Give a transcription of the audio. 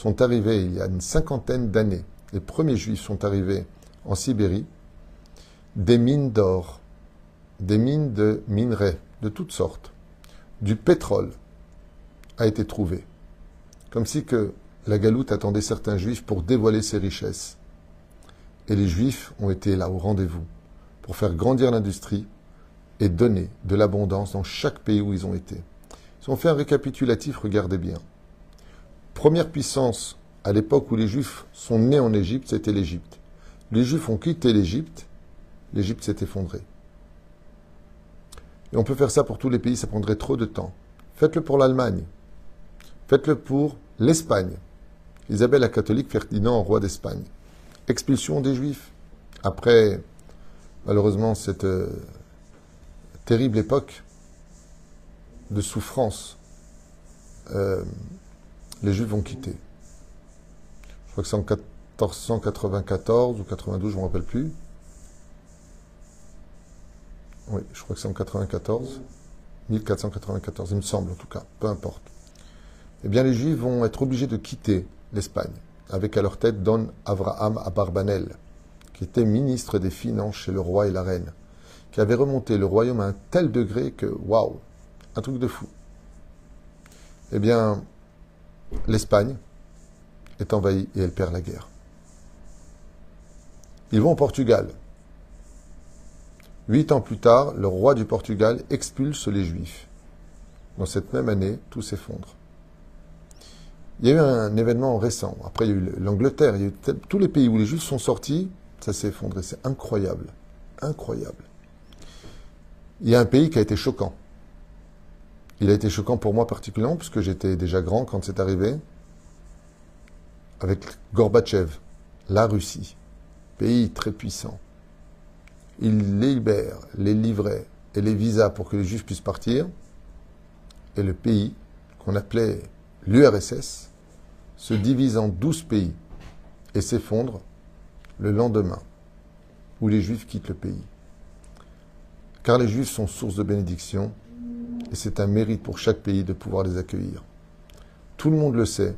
sont arrivés il y a une cinquantaine d'années. Les premiers juifs sont arrivés en Sibérie, des mines d'or, des mines de minerais de toutes sortes, du pétrole a été trouvé. Comme si que la galoute attendait certains juifs pour dévoiler ses richesses. Et les juifs ont été là au rendez-vous pour faire grandir l'industrie et donner de l'abondance dans chaque pays où ils ont été. Ils ont fait un récapitulatif, regardez bien. Première puissance à l'époque où les Juifs sont nés en Égypte, c'était l'Égypte. Les Juifs ont quitté l'Égypte s'est effondrée. Et on peut faire ça pour tous les pays, ça prendrait trop de temps. Faites-le pour l'Allemagne. Faites-le pour l'Espagne. Isabelle la catholique, Ferdinand, roi d'Espagne. Expulsion des Juifs. Après, malheureusement, cette terrible époque de souffrance, les Juifs vont quitter. Je crois que c'est en 1494 ou 92, je ne me rappelle plus. Oui, je crois que c'est en 94, 1494, il me semble en tout cas, peu importe. Eh bien, les Juifs vont être obligés de quitter l'Espagne, avec à leur tête Don Avraham Abarbanel, qui était ministre des Finances chez le roi et la reine, qui avait remonté le royaume à un tel degré que, waouh, un truc de fou. Eh bien, l'Espagne est envahie et elle perd la guerre. Ils vont au Portugal. 8 ans plus tard, le roi du Portugal expulse les Juifs. Dans cette même année, tout s'effondre. Il y a eu un événement récent. Après, il y a eu l'Angleterre. Il y a eu tous les pays où les Juifs sont sortis, ça s'est effondré. C'est incroyable. Incroyable. Il y a un pays qui a été choquant. Il a été choquant pour moi particulièrement, puisque j'étais déjà grand quand c'est arrivé, avec Gorbatchev, la Russie, pays très puissant. Il libère les livrets et les visas pour que les Juifs puissent partir, et le pays, qu'on appelait l'URSS, se divise en 12 pays et s'effondre le lendemain, où les Juifs quittent le pays. Car les Juifs sont source de bénédiction, et c'est un mérite pour chaque pays de pouvoir les accueillir. Tout le monde le sait,